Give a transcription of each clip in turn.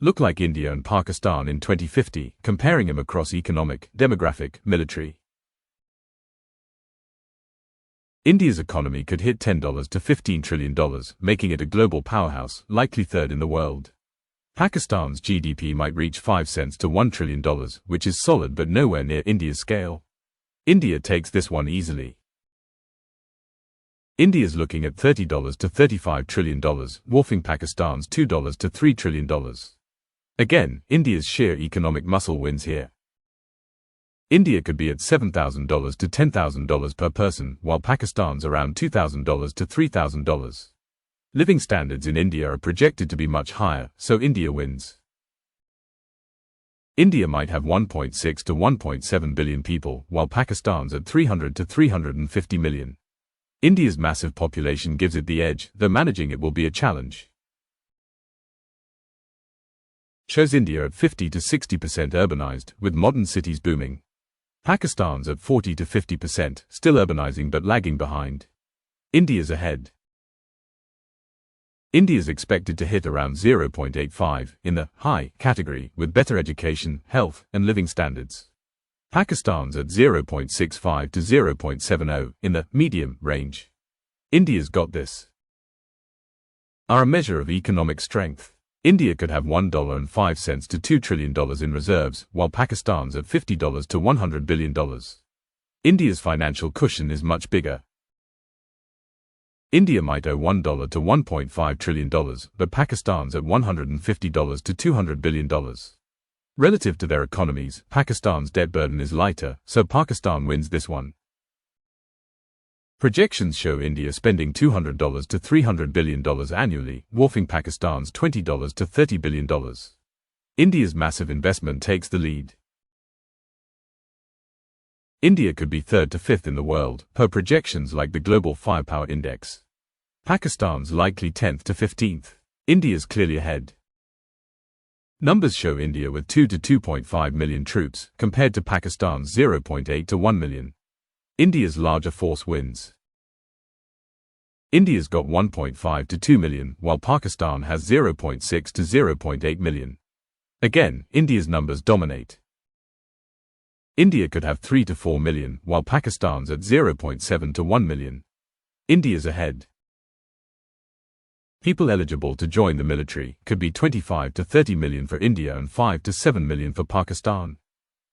look like India and Pakistan in 2050, comparing them across economic, demographic, military. India's economy could hit $10 to $15 trillion, making it a global powerhouse, likely third in the world. Pakistan's GDP might reach 5 cents to $1 trillion, which is solid but nowhere near India's scale. India takes this one easily. India's looking at $30 to $35 trillion, dwarfing Pakistan's $2 to $3 trillion. Again, India's sheer economic muscle wins here. India could be at $7,000 to $10,000 per person, while Pakistan's around $2,000 to $3,000. Living standards in India are projected to be much higher, so India wins. India might have 1.6 to 1.7 billion people, while Pakistan's at 300 to 350 million. India's massive population gives it the edge, though managing it will be a challenge. Shows India at 50 to 60% urbanized, with modern cities booming. Pakistan's at 40 to 50%, still urbanizing but lagging behind. India's ahead. India's expected to hit around 0.85 in the high category, with better education, health, and living standards. Pakistan's at 0.65 to 0.70 in the medium range. India's got this. Are a measure of economic strength. India could have $1.05 to $2 trillion in reserves, while Pakistan's at $50 to $100 billion. India's financial cushion is much bigger. India might owe $1 to $1.5 trillion, but Pakistan's at $150 to $200 billion. Relative to their economies, Pakistan's debt burden is lighter, so Pakistan wins this one. Projections show India spending $200 to $300 billion annually, dwarfing Pakistan's $20 to $30 billion. India's massive investment takes the lead. India could be third to fifth in the world, per projections like the Global Firepower Index. Pakistan's likely 10th to 15th. India's clearly ahead. Numbers show India with 2 to 2.5 million troops, compared to Pakistan's 0.8 to 1 million. India's larger force wins. India's got 1.5 to 2 million, while Pakistan has 0.6 to 0.8 million. Again, India's numbers dominate. India could have 3 to 4 million, while Pakistan's at 0.7 to 1 million. India's ahead. People eligible to join the military could be 25 to 30 million for India and 5 to 7 million for Pakistan.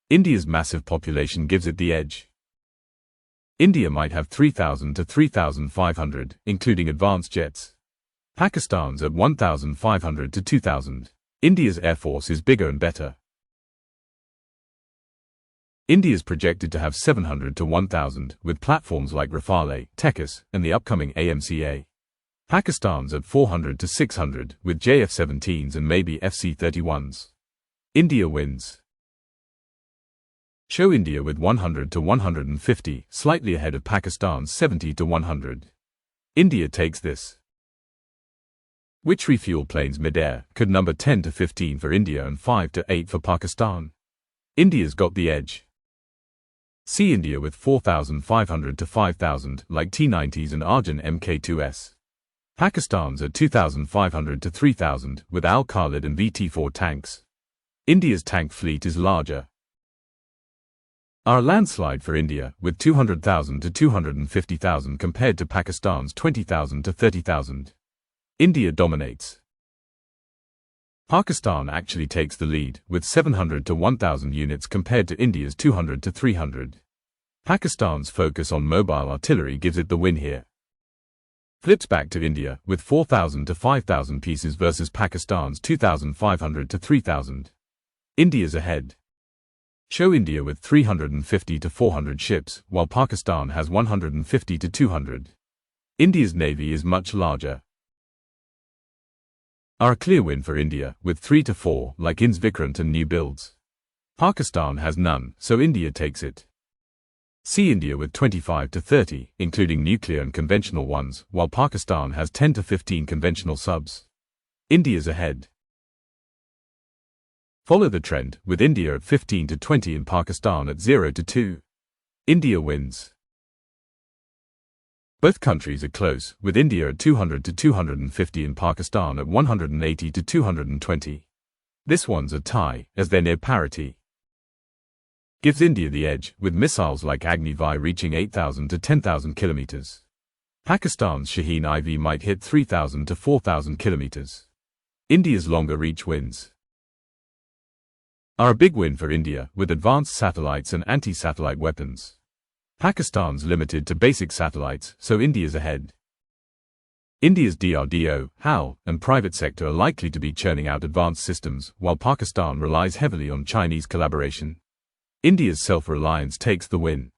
India's massive population gives it the edge. India might have 3,000 to 3,500, including advanced jets. Pakistan's at 1,500 to 2,000. India's air force is bigger and better. India's projected to have 700 to 1,000, with platforms like Rafale, Tekis, and the upcoming AMCA. Pakistan's at 400 to 600, with JF-17s and maybe FC-31s. India wins. Show India with 100 to 150, slightly ahead of Pakistan's 70 to 100. India takes this. Which refuel planes mid-air could number 10 to 15 for India and 5 to 8 for Pakistan. India's got the edge. See India with 4,500 to 5,000, like T-90s and Arjun Mk2s. Pakistan's at 2,500 to 3,000, with Al-Khalid and VT-4 tanks. India's tank fleet is larger. Are a landslide for India, with 200,000 to 250,000 compared to Pakistan's 20,000 to 30,000. India dominates. Pakistan actually takes the lead, with 700 to 1,000 units compared to India's 200 to 300. Pakistan's focus on mobile artillery gives it the win here. Flips back to India, with 4,000 to 5,000 pieces versus Pakistan's 2,500 to 3,000. India's ahead. Show India with 350 to 400 ships, while Pakistan has 150 to 200. India's navy is much larger. Are a clear win for India, with 3 to 4, like INS Vikrant and new builds. Pakistan has none, so India takes it. See India with 25 to 30, including nuclear and conventional ones, while Pakistan has 10 to 15 conventional subs. India's ahead. Follow the trend, with India at 15 to 20 and Pakistan at 0 to 2. India wins. Both countries are close, with India at 200 to 250 and Pakistan at 180 to 220. This one's a tie, as they're near parity. Gives India the edge, with missiles like Agni-V reaching 8,000 to 10,000 kilometers. Pakistan's Shaheen-IV might hit 3,000 to 4,000 kilometers. India's longer reach wins are a big win for India, with advanced satellites and anti-satellite weapons. Pakistan's limited to basic satellites, so India's ahead. India's DRDO, HAL, and private sector are likely to be churning out advanced systems, while Pakistan relies heavily on Chinese collaboration. India's self-reliance takes the win.